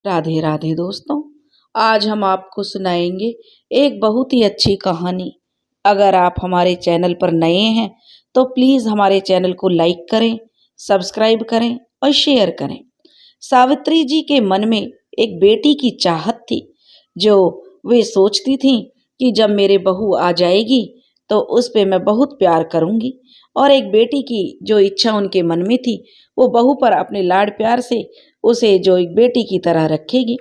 राधे राधे दोस्तों। आज हम आपको सुनाएंगे एक बहुत ही अच्छी कहानी। अगर आप हमारे चैनल पर नए हैं तो प्लीज़ हमारे चैनल को लाइक करें, सब्सक्राइब करें और शेयर करें। सावित्री जी के मन में एक बेटी की चाहत थी, जो वे सोचती थीं कि जब मेरे बहू आ जाएगी तो उस पे मैं बहुत प्यार करूंगी, और एक बेटी की जो इच्छा उनके मन में थी वो बहू पर अपने लाड प्यार से उसे जो एक बेटी की तरह रखेगी।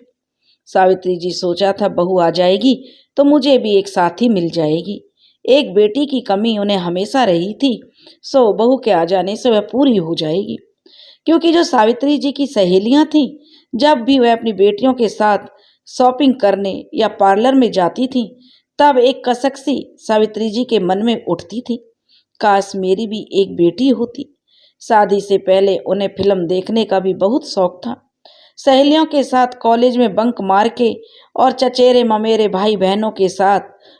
सावित्री जी सोचा था बहू आ जाएगी तो मुझे भी एक साथी मिल जाएगी। एक बेटी की कमी उन्हें हमेशा रही थी, सो बहू के आ जाने से वह पूरी हो जाएगी। क्योंकि जो सावित्री जी की सहेलियां थीं, जब भी वह अपनी बेटियों के साथ शॉपिंग करने या पार्लर में जाती थीं, तब एक कसक सी सावित्री जी के मन में उठती थी, काश मेरी भी एक बेटी होती। शादी से पहले उन्हें फिल्म देखने का भी बहुत शौक था। सहेलियों के साथ कॉलेज में बंक मार के और चचेरे ममेरे भाई बहनों के साथ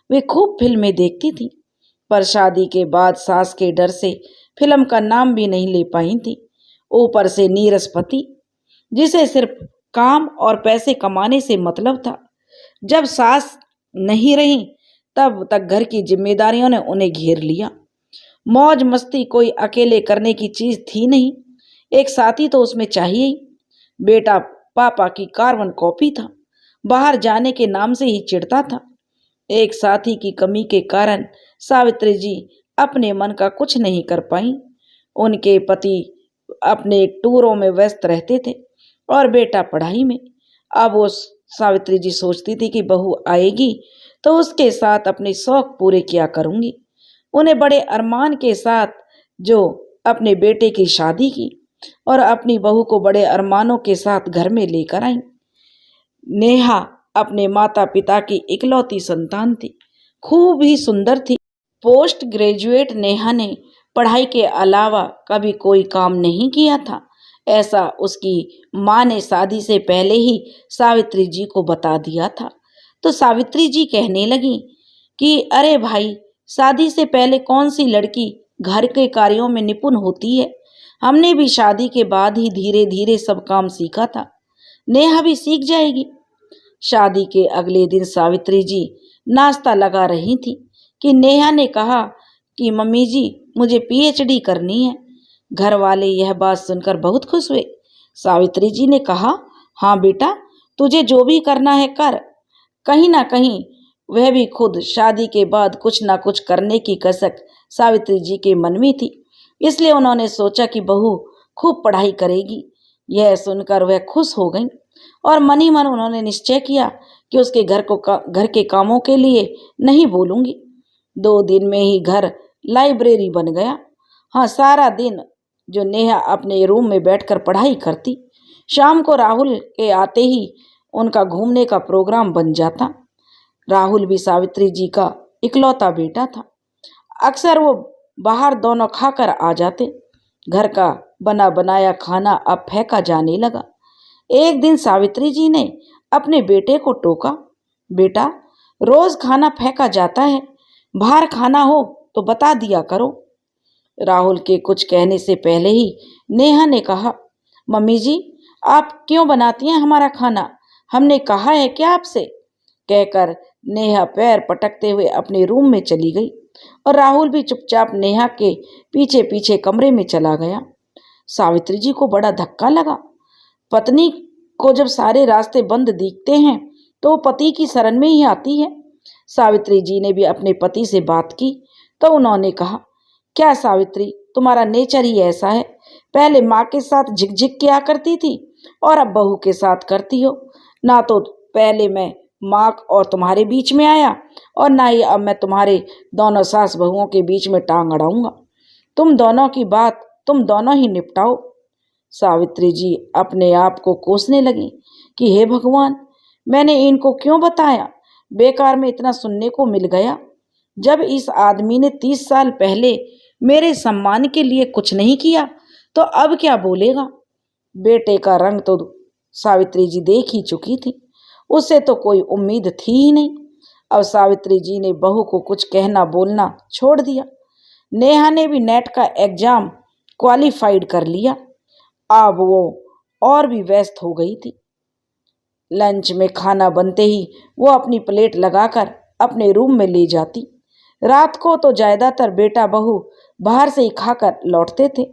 वे खूब फिल्में देखती थी। पर शादी के बाद सास के डर से फिल्म का नाम भी नहीं ले पाई थी। ऊपर से नीरस पति, जिसे सिर्फ काम और पैसे कमाने से मतलब था। जब सास नहीं रही तब तक घर की जिम्मेदारियों ने उन्हें घेर लिया। मौज मस्ती कोई अकेले करने की चीज थी नहीं, एक साथी तो उसमें चाहिए ही। बेटा पापा की कार्बन कॉपी था, बाहर जाने के नाम से ही चिढ़ता था। एक साथी की कमी के कारण सावित्री जी अपने मन का कुछ नहीं कर पाई। उनके पति अपने टूरों में व्यस्त रहते थे और बेटा पढ़ाई में। अब वो सावित्री जी सोचती थी कि बहू आएगी तो उसके साथ अपने शौक पूरे किया करूंगी। उन्हें बड़े अरमान के साथ जो अपने बेटे की शादी की और अपनी बहू को बड़े अरमानों के साथ घर में लेकर आई। नेहा अपने माता पिता की इकलौती संतान थी, खूब ही सुंदर थी। पोस्ट ग्रेजुएट नेहा ने पढ़ाई के अलावा कभी कोई काम नहीं किया था, ऐसा उसकी माँ ने शादी से पहले ही सावित्री जी को बता दिया था। तो सावित्री जी कहने लगी कि अरे भाई, शादी से पहले कौन सी लड़की घर के कार्यों में निपुण होती है। हमने भी शादी के बाद ही धीरे धीरे सब काम सीखा था, नेहा भी सीख जाएगी। शादी के अगले दिन सावित्री जी नाश्ता लगा रही थी कि नेहा ने कहा कि मम्मी जी, मुझे पीएचडी करनी है। घर वाले यह बात सुनकर बहुत खुश हुए। सावित्री जी ने कहा, हाँ बेटा, तुझे जो भी करना है कर। कहीं ना कहीं वह भी खुद शादी के बाद कुछ ना कुछ करने की कसक सावित्री जी के मन में थी, इसलिए उन्होंने सोचा कि बहू खूब पढ़ाई करेगी। यह सुनकर वह खुश हो गई और मन ही मन उन्होंने निश्चय किया कि उसके घर के कामों के लिए नहीं बोलूंगी। 2 दिन में ही घर लाइब्रेरी बन गया। हाँ, सारा दिन जो नेहा अपने रूम में बैठकर पढ़ाई करती, शाम को राहुल के आते ही उनका घूमने का प्रोग्राम बन जाता। राहुल भी सावित्री जी का इकलौता बेटा था। अक्सर वो बाहर दोनों खाकर आ जाते। घर का बना बनाया खाना अब फेंका जाने लगा। एक दिन सावित्री जी ने अपने बेटे को टोका, बेटा, रोज खाना फेंका जाता है, बाहर खाना हो तो बता दिया करो। राहुल के कुछ कहने से पहले ही नेहा ने कहा, मम्मी जी, आप क्यों बनाती हैं हमारा खाना, हमने कहा है क्या आपसे। कहकर नेहा पैर पटकते हुए अपने रूम में चली गई और राहुल भी चुपचाप नेहा के पीछे पीछे कमरे में चला गया। सावित्री जी को बड़ा धक्का लगा। पत्नी को जब सारे रास्ते बंद दिखते हैं तो वो पति की शरण में ही आती है। सावित्री जी ने भी अपने पति से बात की तो उन्होंने कहा, क्या सावित्री, तुम्हारा नेचर ही ऐसा है, पहले माँ के साथ झिकझिक किया करती थी और अब बहू के साथ करती हो। ना तो पहले मैं माँ और तुम्हारे बीच में आया और ना ही अब मैं तुम्हारे दोनों सास बहुओं के बीच में टांग अड़ाऊंगा। तुम दोनों की बात तुम दोनों ही निपटाओ। सावित्री जी अपने आप को कोसने लगी कि हे भगवान, मैंने इनको क्यों बताया, बेकार में इतना सुनने को मिल गया। जब इस आदमी ने 30 साल पहले मेरे सम्मान के लिए कुछ नहीं किया तो अब क्या बोलेगा। बेटे का रंग तो सावित्री जी देख ही चुकी थी, उससे तो कोई उम्मीद थी ही नहीं। अब सावित्री जी ने बहू को कुछ कहना बोलना छोड़ दिया। नेहा ने भी नेट का एग्जाम क्वालिफाइड कर लिया। अब वो और भी व्यस्त हो गई थी। लंच में खाना बनते ही वो अपनी प्लेट लगाकर अपने रूम में ले जाती। रात को तो ज़्यादातर बेटा बहू बाहर से ही खाकर लौटते थे।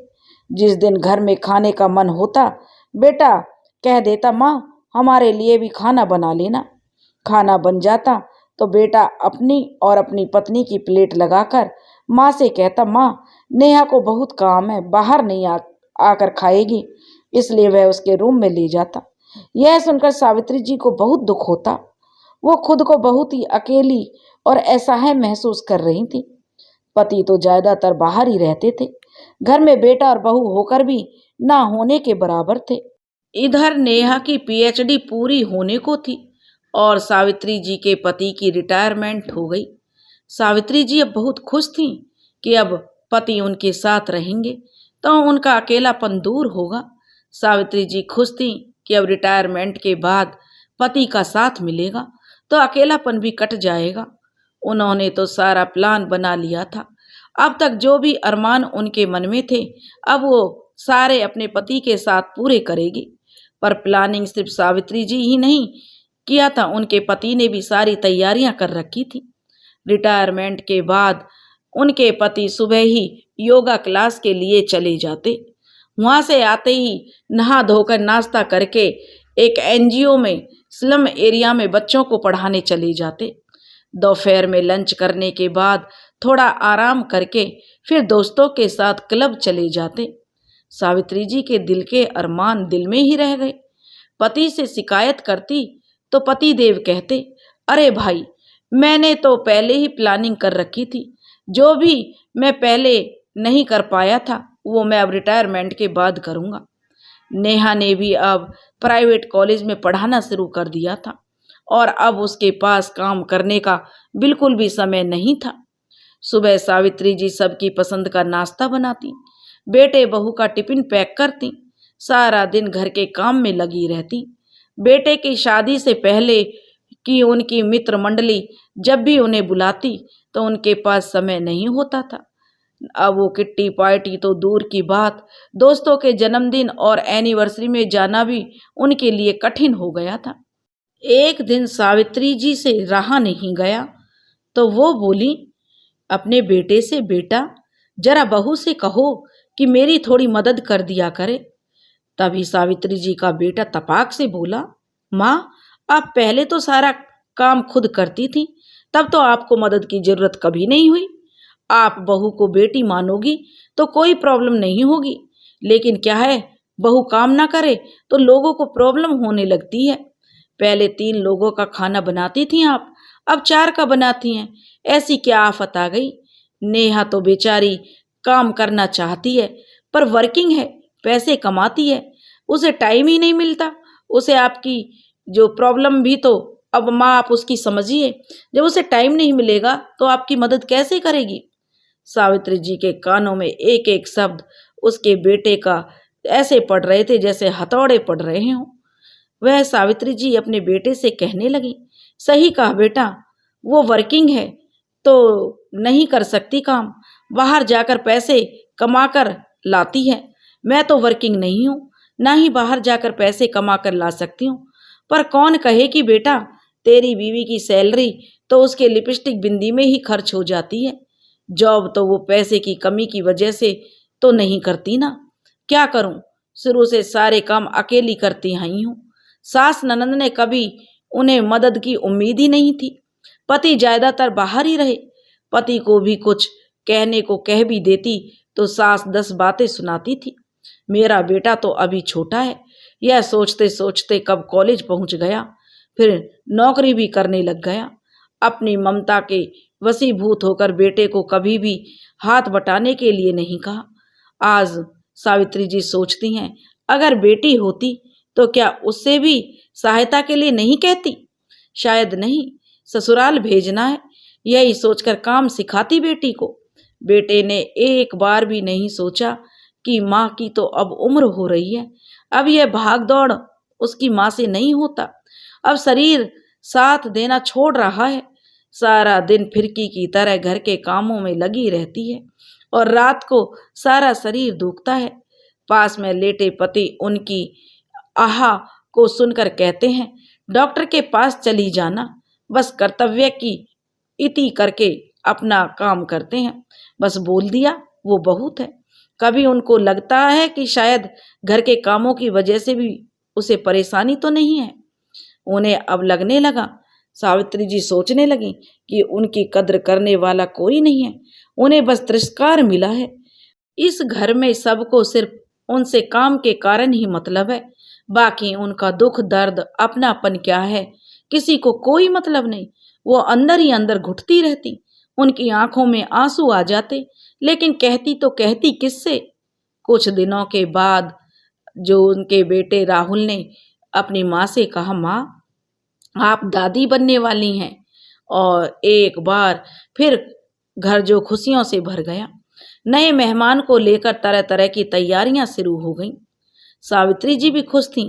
जिस दिन घर में खाने का मन होता, बेटा कह देता, माँ हमारे लिए भी खाना बना लेना। खाना बन जाता तो बेटा अपनी और अपनी पत्नी की प्लेट लगाकर माँ से कहता, माँ नेहा को बहुत काम है, बाहर नहीं आकर खाएगी, इसलिए वह उसके रूम में ले जाता। यह सुनकर सावित्री जी को बहुत दुख होता। वो खुद को बहुत ही अकेली और असहाय महसूस कर रही थी। पति तो ज्यादातर बाहर ही रहते थे, घर में बेटा और बहू होकर भी ना होने के बराबर थे। इधर नेहा की पीएचडी पूरी होने को थी और सावित्री जी के पति की रिटायरमेंट हो गई। सावित्री जी अब बहुत खुश थीं कि अब पति उनके साथ रहेंगे तो उनका अकेलापन दूर होगा। सावित्री जी खुश थीं कि अब रिटायरमेंट के बाद पति का साथ मिलेगा तो अकेलापन भी कट जाएगा। उन्होंने तो सारा प्लान बना लिया था। अब तक जो भी अरमान उनके मन में थे, अब वो सारे अपने पति के साथ पूरे करेगी। पर प्लानिंग सिर्फ सावित्री जी ही नहीं किया था, उनके पति ने भी सारी तैयारियां कर रखी थी। रिटायरमेंट के बाद उनके पति सुबह ही योगा क्लास के लिए चले जाते। वहां से आते ही नहा धोकर नाश्ता करके एक एनजीओ में स्लम एरिया में बच्चों को पढ़ाने चले जाते। दोपहर में लंच करने के बाद थोड़ा आराम करके फिर दोस्तों के साथ क्लब चले जाते। सावित्री जी के दिल के अरमान दिल में ही रह गए। पति से शिकायत करती तो पति देव कहते, अरे भाई मैंने तो पहले ही प्लानिंग कर रखी थी, जो भी मैं पहले नहीं कर पाया था वो मैं अब रिटायरमेंट के बाद करूँगा। नेहा ने भी अब प्राइवेट कॉलेज में पढ़ाना शुरू कर दिया था और अब उसके पास काम करने का बिल्कुल भी समय नहीं था। सुबह सावित्री जी सबकी पसंद का नाश्ता बनाती, बेटे बहू का टिफिन पैक करती, सारा दिन घर के काम में लगी रहती। बेटे की शादी से पहले की उनकी मित्र मंडली जब भी उन्हें बुलाती तो उनके पास समय नहीं होता था। अब वो किट्टी पार्टी तो दूर की बात, दोस्तों के जन्मदिन और एनिवर्सरी में जाना भी उनके लिए कठिन हो गया था। एक दिन सावित्री जी से रहा नहीं गया तो वो बोली अपने बेटे से, बेटा जरा बहू से कहो कि मेरी थोड़ी मदद कर दिया करे। तभी सावित्री जी का बेटा तपाक से बोला, माँ आप पहले तो सारा काम खुद करती थी, तब तो आपको मदद की जरूरत कभी नहीं हुई। आप बहू को बेटी मानोगी तो कोई प्रॉब्लम नहीं होगी, लेकिन क्या है बहू काम ना करे तो लोगों को प्रॉब्लम होने लगती है। पहले 3 लोगों का खाना बनाती थी आप, अब 4 का बनाती हैं। ऐसी क्या आफत आ गई। नेहा तो बेचारी काम करना चाहती है पर वर्किंग है, पैसे कमाती है, उसे टाइम ही नहीं मिलता। उसे आपकी जो प्रॉब्लम भी तो अब माँ आप उसकी समझिए, जब उसे टाइम नहीं मिलेगा तो आपकी मदद कैसे करेगी। सावित्री जी के कानों में एक एक शब्द उसके बेटे का ऐसे पड़ रहे थे जैसे हथौड़े पड़ रहे हों। वह सावित्री जी अपने बेटे से कहने लगी, सही कहा बेटा, वो वर्किंग है तो नहीं कर सकती काम, बाहर जाकर पैसे कमाकर लाती है। मैं तो वर्किंग नहीं हूँ, ना ही बाहर जाकर पैसे कमाकर ला सकती हूँ। पर कौन कहे कि बेटा तेरी बीवी की सैलरी तो उसके लिपस्टिक बिंदी में ही खर्च हो जाती है। जॉब तो वो पैसे की कमी की वजह से तो नहीं करती ना। क्या करूं, शुरू से सारे काम अकेली करती आई हूँ। सास ननद ने कभी उन्हें मदद की उम्मीद ही नहीं थी। पति ज्यादातर बाहर ही रहे। पति को भी कुछ कहने को कह भी देती तो सास 10 बातें सुनाती थी। मेरा बेटा तो अभी छोटा है, यह सोचते सोचते कब कॉलेज पहुंच गया, फिर नौकरी भी करने लग गया। अपनी ममता के वशीभूत होकर बेटे को कभी भी हाथ बटाने के लिए नहीं कहा। आज सावित्री जी सोचती हैं, अगर बेटी होती तो क्या उससे भी सहायता के लिए नहीं कहती। शायद नहीं, ससुराल भेजना है यही सोचकर काम सिखाती बेटी को। बेटे ने एक बार भी नहीं सोचा कि माँ की तो अब उम्र हो रही है, अब यह भाग दौड़ उसकी माँ से नहीं होता। अब शरीर साथ देना छोड़ रहा है। सारा दिन फिरकी की तरह घर के कामों में लगी रहती है और रात को सारा शरीर दुखता है। पास में लेटे पति उनकी आहा को सुनकर कहते हैं, डॉक्टर के पास चली जाना, बस कर्तव्य की इति करके अपना काम करते हैं। बस बोल दिया वो बहुत है। कभी उनको लगता है कि शायद घर के कामों की वजह से भी उसे परेशानी तो नहीं है। उन्हें अब लगने लगा, सावित्री जी सोचने लगी कि उनकी कद्र करने वाला कोई नहीं है, उन्हें बस तिरस्कार मिला है। इस घर में सबको सिर्फ उनसे काम के कारण ही मतलब है, बाकी उनका दुख दर्द अपनापन क्या है किसी को कोई मतलब नहीं। वो अंदर ही अंदर घुटती रहती, उनकी आंखों में आंसू आ जाते, लेकिन कहती तो कहती किससे। कुछ दिनों के बाद जो उनके बेटे राहुल ने अपनी माँ से कहा, माँ आप दादी बनने वाली हैं, और एक बार फिर घर जो खुशियों से भर गया। नए मेहमान को लेकर तरह तरह की तैयारियां शुरू हो गईं। सावित्री जी भी खुश थीं।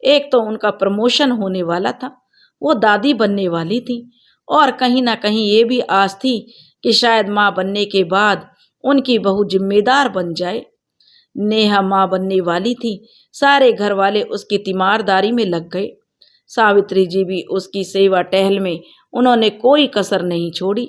एक तो उनका प्रमोशन होने वाला था, वो दादी बनने वाली थी, और कहीं ना कहीं ये भी आस थी कि शायद माँ बनने के बाद उनकी बहू जिम्मेदार बन जाए। नेहा माँ बनने वाली थी, सारे घर वाले उसकी तीमारदारी में लग गए। सावित्री जी भी उसकी सेवा टहल में उन्होंने कोई कसर नहीं छोड़ी,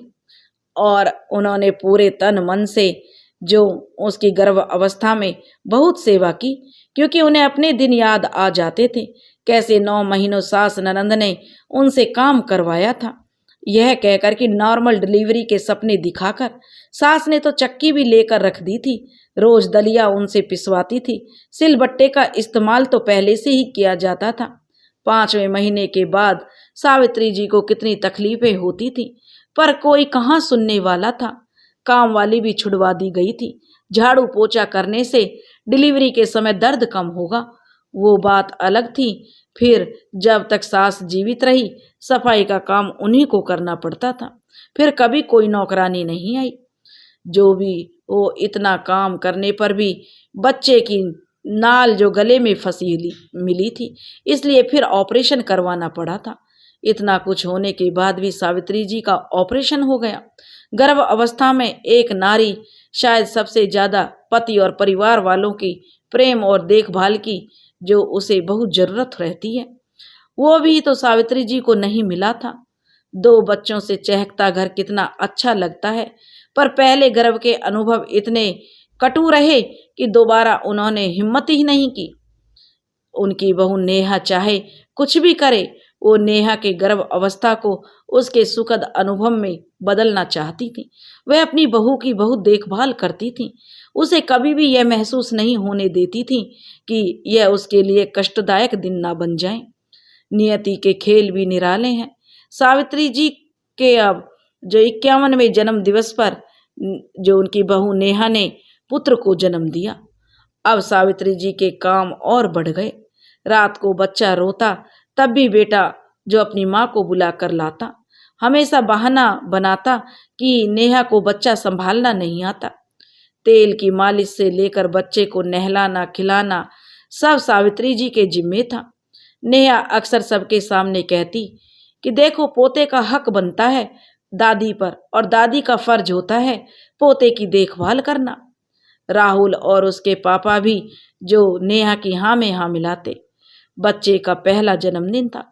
और उन्होंने पूरे तन मन से जो उसकी गर्भ अवस्था में बहुत सेवा की, क्योंकि उन्हें अपने दिन याद आ जाते थे, कैसे 9 महीनों सास ननंद ने उनसे काम करवाया था, यह कहकर कि नॉर्मल डिलीवरी के सपने दिखाकर। सास ने तो चक्की भी लेकर रख दी थी, रोज दलिया उनसे पिसवाती थी। सिलबट्टे का इस्तेमाल तो पहले से ही किया जाता था। 5वें महीने के बाद सावित्री जी को कितनी तकलीफें होती थी, पर कोई कहाँ सुनने वाला था। काम वाली भी छुड़वा दी गई थी। झाड़ू पोछा करने से डिलीवरी के समय दर्द कम होगा, वो बात अलग थी। फिर जब तक सास जीवित रही, सफाई का काम उन्हीं को करना पड़ता था। फिर कभी कोई नौकरानी नहीं आई। जो भी वो इतना काम करने पर भी बच्चे की नाल जो गले में फंसी मिली थी, इसलिए फिर ऑपरेशन करवाना पड़ा था। इतना कुछ होने के बाद भी सावित्री जी का ऑपरेशन हो गया। गर्भ अवस्था में एक नारी शायद सबसे ज्यादा पति और परिवार वालों की प्रेम और देखभाल की जो उसे बहुत जरूरत रहती है, वो भी तो सावित्री जी को नहीं मिला था। 2 बच्चों से चहकता घर कितना अच्छा लगता है, पर पहले गर्भ के अनुभव इतने कटु रहे कि दोबारा उन्होंने हिम्मत ही नहीं की। उनकी बहू नेहा चाहे कुछ भी करे, वो नेहा के गर्भ अवस्था को उसके सुखद अनुभव में बदलना चाहती थी। वह अपनी बहू की बहुत देखभाल करती थी, उसे कभी भी यह महसूस नहीं होने देती थी कि यह उसके लिए कष्टदायक दिन ना बन जाए। नियति के खेल भी निराले हैं। सावित्री जी के अब जो 51वें जन्म दिवस पर जो उनकी बहू नेहा ने पुत्र को जन्म दिया। अब सावित्री जी के काम और बढ़ गए। रात को बच्चा रोता तब भी बेटा जो अपनी माँ को बुला कर लाता, हमेशा बहाना बनाता कि नेहा को बच्चा संभालना नहीं आता। तेल की मालिश से लेकर बच्चे को नहलाना खिलाना सब सावित्री जी के जिम्मे था। नेहा अक्सर सबके सामने कहती कि देखो, पोते का हक बनता है दादी पर, और दादी का फर्ज होता है पोते की देखभाल करना। राहुल और उसके पापा भी जो नेहा की हाँ में हाँ मिलाते। बच्चे का पहला जन्मदिन था,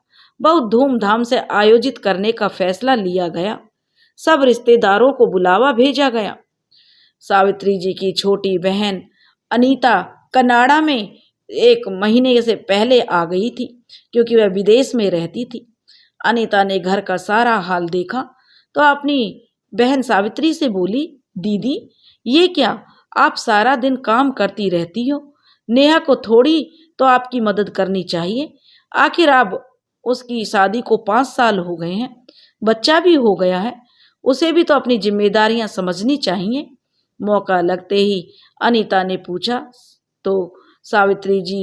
बहुत धूमधाम से आयोजित करने का फैसला लिया गया। सब रिश्तेदारों को बुलावा भेजा गया। सावित्री जी की छोटी बहन अनीता कनाडा में 1 महीने से पहले आ गई थी, क्योंकि वह विदेश में रहती थी। अनीता ने घर का सारा हाल देखा तो अपनी बहन सावित्री से बोली, दीदी ये क्या, आप सारा दिन काम करती रहती हो, नेहा को थोड़ी तो आपकी मदद करनी चाहिए। आखिर आप उसकी शादी को 5 साल हो गए हैं, बच्चा भी हो गया है, उसे भी तो अपनी जिम्मेदारियां समझनी चाहिए। मौका लगते ही अनीता ने पूछा तो सावित्री जी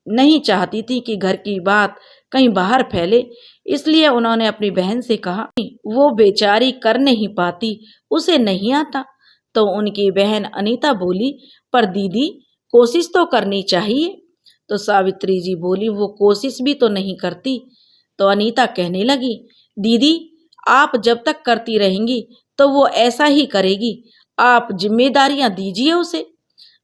नहीं चाहती थी कि घर की बात कहीं बाहर फैले, इसलिए उन्होंने अपनी बहन से कहा वो बेचारी कर नहीं पाती, उसे नहीं आता। तो उनकी बहन अनीता बोली, पर दीदी कोशिश तो करनी चाहिए। तो सावित्री जी बोली, वो कोशिश भी तो नहीं करती। तो अनीता कहने लगी, दीदी आप जब तक करती रहेंगी तो वो ऐसा ही करेगी, आप जिम्मेदारियां दीजिए उसे।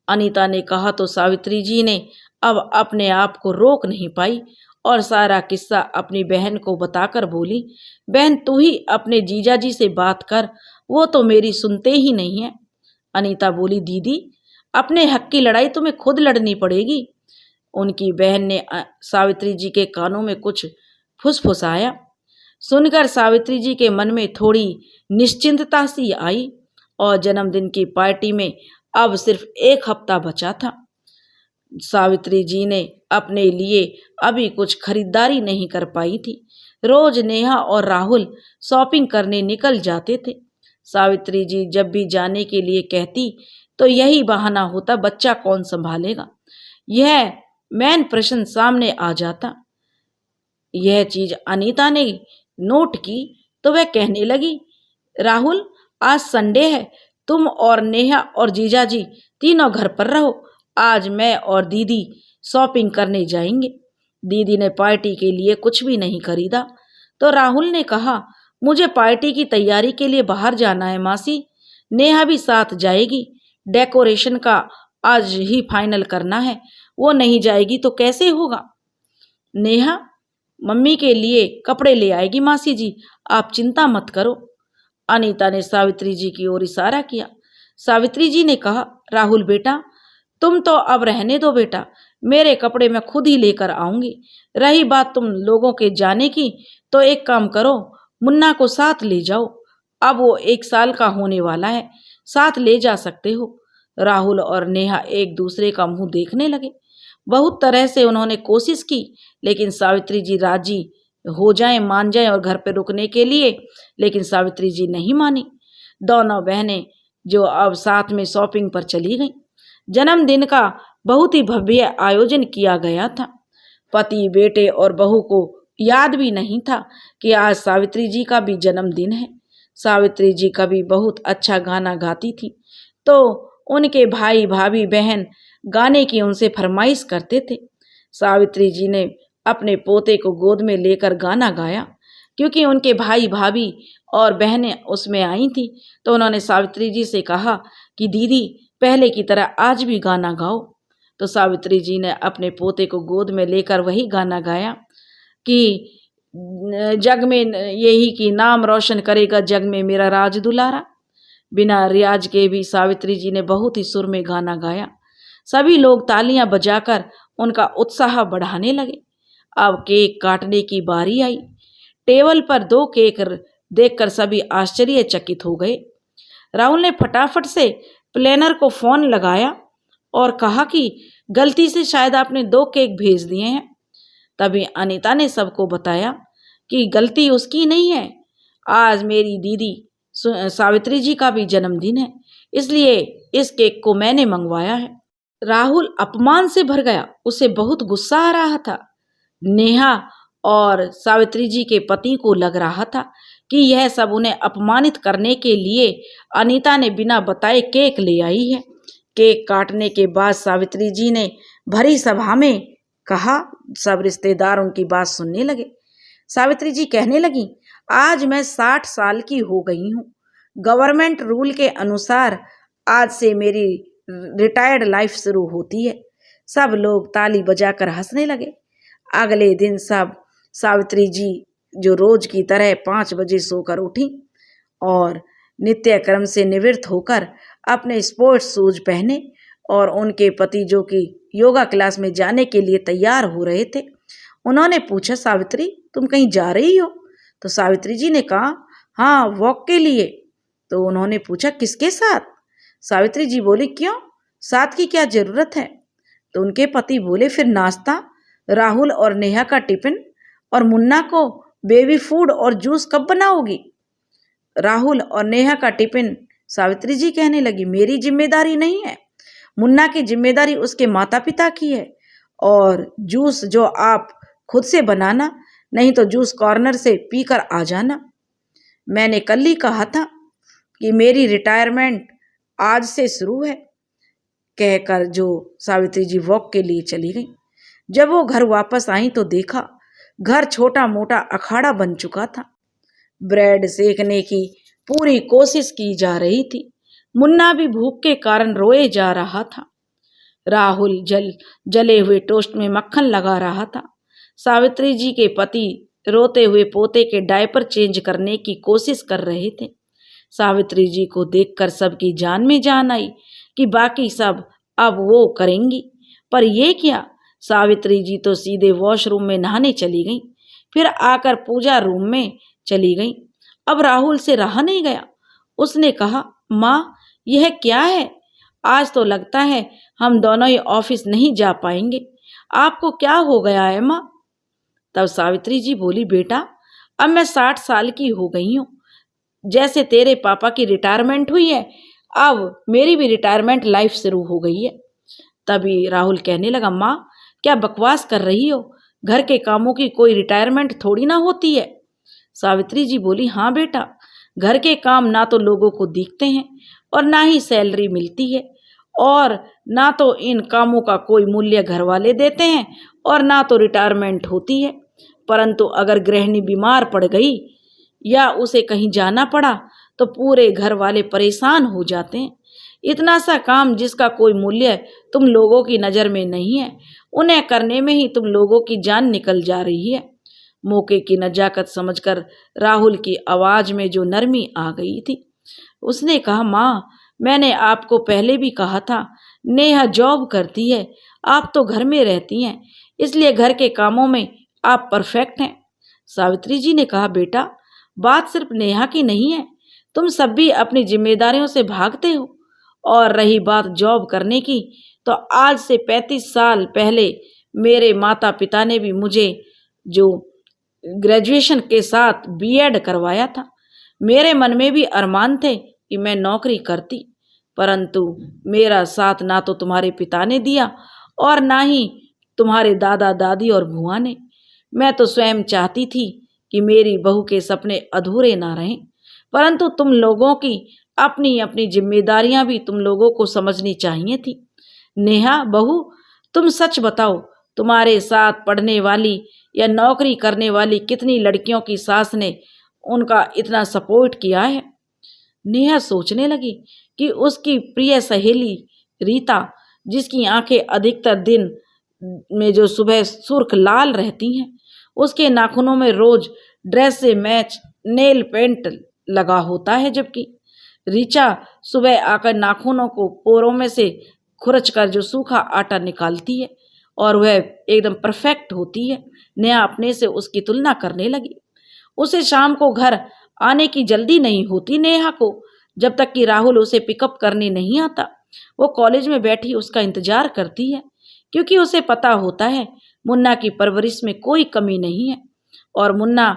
अनीता ने कहा तो सावित्री जी ने अब अपने आप को रोक नहीं पाई और सारा किस्सा अपनी बहन को बताकर बोली, बहन तू ही अपने जीजाजी से बात कर, वो तो मेरी सुनते ही नहीं है। अनीता बोली, दीदी अपने हक की लड़ाई तुम्हें खुद लड़नी पड़ेगी। उनकी बहन ने सावित्री जी के कानों में कुछ फुसफुसाया। सुनकर सावित्री जी के मन में थोड़ी निश्चिंतता सी आई और जन्मदिन की पार्टी में अब सिर्फ 1 हफ्ता बचा था। सावित्री जी ने अपने लिए अभी कुछ खरीदारी नहीं कर पाई थी। रोज नेहा और राहुल शॉपिंग करने निकल जाते थे। सावित्री जी जब भी जाने के लिए कहती तो यही बहाना होता, बच्चा कौन संभालेगा। यह मेन प्रश्न सामने आ जाता। यह चीज अनीता ने नोट की तो वह कहने लगी, राहुल आज संडे है, तुम और नेहा और जीजाजी तीनों घर पर रहो। आज मैं और दीदी शॉपिंग करने जाएंगे। दीदी ने पार्टी के लिए कुछ भी नहीं खरीदा तो राहुल ने कहा, मुझे पार्टी की तैयारी के लिए बाहर जाना है मासी, नेहा भी साथ जाएगी। डेकोरेशन का आज ही फाइनल करना है, वो नहीं जाएगी तो कैसे होगा। नेहा मम्मी के लिए कपड़े ले आएगी मासी जी, आप चिंता मत करो। अनीता ने सावित्री जी की ओर इशारा किया। सावित्री जी ने कहा, राहुल बेटा तुम तो अब रहने दो बेटा, मेरे कपड़े मैं खुद ही लेकर आऊंगी। रही बात तुम लोगों के जाने की तो एक काम करो, मुन्ना को साथ ले जाओ, अब वो 1 साल का होने वाला है, साथ ले जा सकते हो। राहुल और नेहा एक दूसरे का मुंह देखने लगे। बहुत तरह से उन्होंने कोशिश की लेकिन सावित्री जी राजी हो जाएं, मान जाएं और घर पे रुकने के लिए, लेकिन सावित्री जी नहीं मानी। दोनों बहनें जो अब साथ में शॉपिंग पर चली गईं। जन्मदिन का बहुत ही भव्य आयोजन किया गया था। पति, बेटे और बहू को याद भी नहीं था कि आज सावित्री जी का भी जन्मदिन है। सावित्री जी कभी बहुत अच्छा गाना गाती थी तो उनके भाई, भाभी, बहन गाने की उनसे फरमाइश करते थे। सावित्री जी ने अपने पोते को गोद में लेकर गाना गाया। क्योंकि उनके भाई, भाभी और बहनें उसमें आई थी तो उन्होंने सावित्री जी से कहा कि दीदी पहले की तरह आज भी गाना गाओ। तो सावित्री जी ने अपने पोते को गोद में लेकर वही गाना गाया कि जग में यही कि नाम रोशन करेगा जग में मेरा राज दुलारा। बिना रियाज के भी सावित्री जी ने बहुत ही सुर में गाना गाया। सभी लोग तालियां बजाकर उनका उत्साह बढ़ाने लगे। अब केक काटने की बारी आई। टेबल पर 2 केक देखकर सभी आश्चर्यचकित हो गए। राहुल ने फटाफट से प्लानर को फोन लगाया और कहा कि गलती से शायद आपने 2 केक भेज दिए हैं। तभी अनीता ने सबको बताया कि गलती उसकी नहीं है, आज मेरी दीदी सावित्री जी का भी जन्मदिन है, इसलिए इस केक को मैंने मंगवाया है। राहुल अपमान से भर गया, उसे बहुत गुस्सा आ रहा था। नेहा और सावित्री जी के पति को लग रहा था कि यह सब उन्हें अपमानित करने के लिए अनीता ने बिना बताए केक ले आई है। केक काटने के बाद सावित्री जी ने भरी सभा में कहा, सब रिश्तेदार उनकी बात सुनने लगे। सावित्री जी कहने लगी, आज मैं 60 साल की हो गई हूँ। गवर्नमेंट रूल के अनुसार आज से मेरी रिटायर्ड लाइफ शुरू होती है। सब लोग ताली बजाकर हंसने लगे। अगले दिन सब सावित्री जी जो रोज की तरह 5 बजे सोकर उठी और नित्य क्रम से निवृत्त होकर अपने स्पोर्ट्स शूज पहने और उनके पति जो कि योगा क्लास में जाने के लिए तैयार हो रहे थे, उन्होंने पूछा, सावित्री तुम कहीं जा रही हो? तो सावित्री जी ने कहा, हाँ वॉक के लिए। तो उन्होंने पूछा, किसके साथ? सावित्री जी बोली, क्यों, साथ की क्या जरूरत है? तो उनके पति बोले, फिर नाश्ता, राहुल और नेहा का टिफिन और मुन्ना को बेबी फूड और जूस कब बनाओगी? राहुल और नेहा का टिफिन सावित्री जी कहने लगी, मेरी जिम्मेदारी नहीं है, मुन्ना की जिम्मेदारी उसके माता पिता की है, और जूस जो आप खुद से बनाना, नहीं तो जूस कॉर्नर से पीकर आ जाना। मैंने कल ही कहा था कि मेरी रिटायरमेंट आज से शुरू है। कहकर जो सावित्री जी वॉक के लिए चली गई। जब वो घर वापस आई तो देखा घर छोटा मोटा अखाड़ा बन चुका था। ब्रेड सेकने की पूरी कोशिश की जा रही थी। मुन्ना भी भूख के कारण रोए जा रहा था। राहुल जले हुए टोस्ट में मक्खन लगा रहा था। सावित्री जी के पति रोते हुए पोते के डायपर चेंज करने की कोशिश कर रहे थे। सावित्री जी को देखकर सबकी जान में जान आई कि बाकी सब अब वो करेंगी, पर ये क्या, सावित्री जी तो सीधे वॉशरूम में नहाने चली गईं, फिर आकर पूजा रूम में चली गईं। अब राहुल से रहा नहीं गया। उसने कहा, माँ यह क्या है? आज तो लगता है हम दोनों ही ऑफिस नहीं जा पाएंगे। आपको क्या हो गया है माँ? तब सावित्री जी बोली, बेटा अब मैं 60 साल की हो गई हूँ। जैसे तेरे पापा की रिटायरमेंट हुई है, अब मेरी भी रिटायरमेंट लाइफ शुरू हो गई है। तभी राहुल कहने लगा, माँ क्या बकवास कर रही हो? घर के कामों की कोई रिटायरमेंट थोड़ी ना होती है। सावित्री जी बोली, हाँ बेटा, घर के काम ना तो लोगों को दिखते हैं और ना ही सैलरी मिलती है, और ना तो इन कामों का कोई मूल्य घर वाले देते हैं और ना तो रिटायरमेंट होती है। परंतु अगर गृहिणी बीमार पड़ गई या उसे कहीं जाना पड़ा तो पूरे घर वाले परेशान हो जाते हैं। इतना सा काम जिसका कोई मूल्य तुम लोगों की नज़र में नहीं है, उन्हें करने में ही तुम लोगों की जान निकल जा रही है। मौके की नजाकत समझकर राहुल की आवाज में जो नरमी आ गई थी, उसने कहा, माँ मैंने आपको पहले भी कहा था, नेहा जॉब करती है, आप तो घर में रहती हैं, इसलिए घर के कामों में आप परफेक्ट हैं। सावित्री जी ने कहा, बेटा बात सिर्फ नेहा की नहीं है, तुम सब भी अपनी जिम्मेदारियों से भागते हो। और रही बात जॉब करने की, तो आज से 35 साल पहले मेरे माता पिता ने भी मुझे जो ग्रेजुएशन के साथ बीएड करवाया था। मेरे मन में भी अरमान थे कि मैं नौकरी करती, परंतु मेरा साथ ना तो तुम्हारे पिता ने दिया और ना ही तुम्हारे दादा दादी और भुआ ने। मैं तो स्वयं चाहती थी कि मेरी बहू के सपने अधूरे ना रहें, परंतु तुम लोगों की अपनी अपनी जिम्मेदारियां भी तुम लोगों को समझनी चाहिए थी। नेहा बहू, तुम सच बताओ, तुम्हारे साथ पढ़ने वाली या नौकरी करने वाली कितनी लड़कियों की सास ने उनका इतना सपोर्ट किया है? नेहा सोचने लगी कि उसकी प्रिय सहेली रीता, जिसकी आंखें अधिकतर दिन में जो सुबह सुर्ख लाल रहती हैं, उसके नाखूनों में रोज ड्रेस से मैच नेल पेंट लगा होता है, जबकि रीचा सुबह आकर नाखूनों को पोरों में से खुरच कर जो सूखा आटा निकालती है और वह एकदम परफेक्ट होती है। नेहा अपने से उसकी तुलना करने लगी। उसे शाम को घर आने की जल्दी नहीं होती नेहा को, जब तक कि राहुल उसे पिकअप करने नहीं आता। वो कॉलेज में बैठी उसका इंतजार करती है, क्योंकि उसे पता होता है मुन्ना की परवरिश में कोई कमी नहीं है और मुन्ना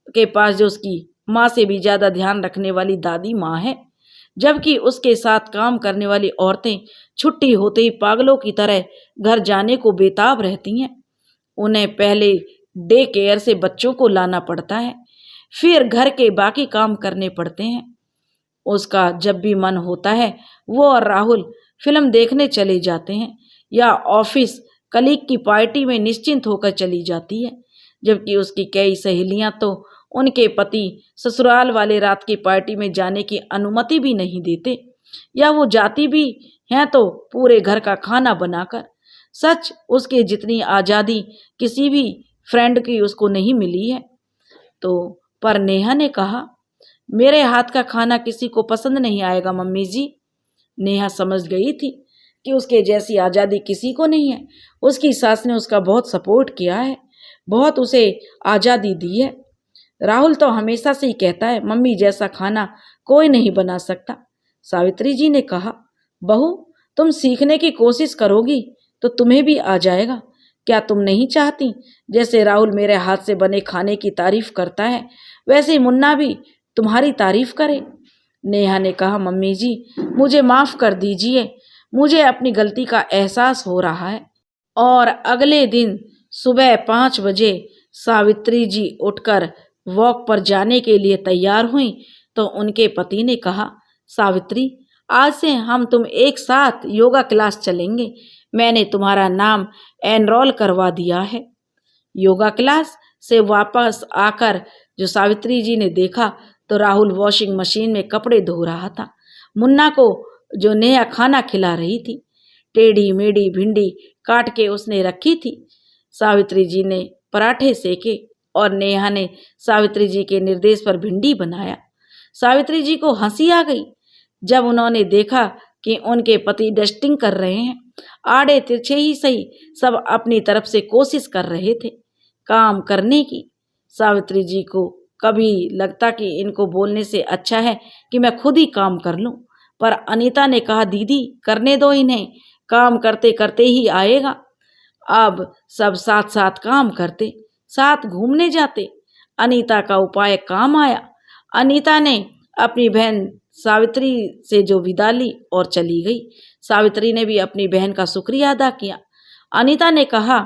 के पास जो उसकी माँ से भी ज़्यादा ध्यान रखने वाली दादी माँ है, जबकि उसके साथ काम करने वाली औरतें छुट्टी होते ही पागलों की तरह घर जाने को बेताब रहती हैं। उन्हें पहले डे केयर से बच्चों को लाना पड़ता है, फिर घर के बाकी काम करने पड़ते हैं। उसका जब भी मन होता है वो और राहुल फिल्म देखने चले जाते हैं या ऑफिस कलीग की पार्टी में निश्चिंत होकर चली जाती है, जबकि उसकी कई सहेलियां तो उनके पति ससुराल वाले रात की पार्टी में जाने की अनुमति भी नहीं देते, या वो जाती भी हैं तो पूरे घर का खाना बनाकर। सच, उसके जितनी आज़ादी किसी भी फ्रेंड की उसको नहीं मिली है। तो पर नेहा ने कहा, मेरे हाथ का खाना किसी को पसंद नहीं आएगा मम्मी जी। नेहा समझ गई थी कि उसके जैसी आज़ादी किसी को नहीं है। उसकी सास ने उसका बहुत सपोर्ट किया है, बहुत उसे आज़ादी दी है। राहुल तो हमेशा से ही कहता है मम्मी जैसा खाना कोई नहीं बना सकता। सावित्री जी ने कहा, बहू तुम सीखने की कोशिश करोगी तो तुम्हें भी आ जाएगा। क्या तुम नहीं चाहती जैसे राहुल मेरे हाथ से बने खाने की तारीफ करता है, वैसे ही मुन्ना भी तुम्हारी तारीफ करे? नेहा ने कहा, मम्मी जी मुझे माफ़ कर दीजिए, मुझे अपनी गलती का एहसास हो रहा है। और अगले दिन सुबह 5 बजे सावित्री जी उठकर वॉक पर जाने के लिए तैयार हुई तो उनके पति ने कहा, सावित्री आज से हम तुम एक साथ योगा क्लास चलेंगे, मैंने तुम्हारा नाम एनरोल करवा दिया है। योगा क्लास से वापस आकर जो सावित्री जी ने देखा तो राहुल वॉशिंग मशीन में कपड़े धो रहा था। मुन्ना को जो नेहा खाना खिला रही थी, टेढ़ी मेढ़ी भिंडी काट के उसने रखी थी। सावित्री जी ने पराठे सेके और नेहा ने सावित्री जी के निर्देश पर भिंडी बनाया। सावित्री जी को हंसी आ गई जब उन्होंने देखा कि उनके पति डस्टिंग कर रहे हैं। आड़े तिरछे ही सही सब अपनी तरफ से कोशिश कर रहे थे काम करने की। सावित्री जी को कभी लगता कि इनको बोलने से अच्छा है कि मैं खुद ही काम कर लूं, पर अनीता ने कहा दीदी करने दो इन्हें, काम करते करते ही आएगा। अब सब साथ साथ काम करते, साथ घूमने जाते। अनीता का उपाय काम आया। अनीता ने अपनी बहन सावित्री से जो विदा ली और चली गई। सावित्री ने भी अपनी बहन का शुक्रिया अदा किया। अनीता ने कहा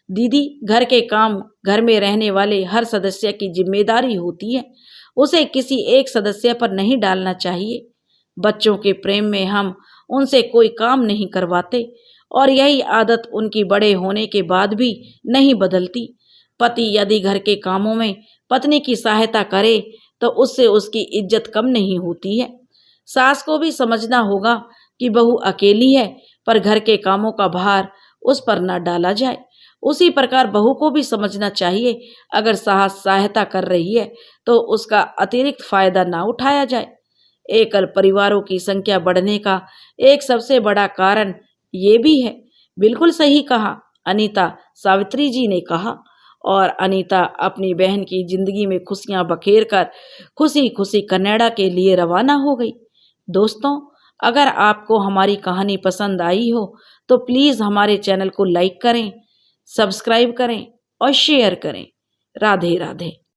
दीदी घर के काम घर में रहने वाले हर सदस्य की जिम्मेदारी होती है, उसे किसी एक सदस्य पर नहीं डालना चाहिए। बच्चों के प्रेम में हम उनसे कोई काम नहीं करवाते और यही आदत उनकी बड़े होने के बाद भी नहीं बदलती। पति यदि घर के कामों में पत्नी की सहायता करे तो उससे उसकी इज्जत कम नहीं होती है। सास को भी समझना होगा कि बहू अकेली है, पर घर के कामों का भार उस पर न डाला जाए। उसी प्रकार बहू को भी समझना चाहिए अगर सास सहायता कर रही है तो उसका अतिरिक्त फायदा ना उठाया जाए। एकल परिवारों की संख्या बढ़ने का एक सबसे बड़ा कारण ये भी है। बिल्कुल सही कहा अनीता, सावित्री जी ने कहा। और अनीता अपनी बहन की जिंदगी में खुशियां बखेर कर खुशी खुशी कनाडा के लिए रवाना हो गई। दोस्तों, अगर आपको हमारी कहानी पसंद आई हो तो प्लीज़ हमारे चैनल को लाइक करें, सब्सक्राइब करें और शेयर करें। राधे राधे।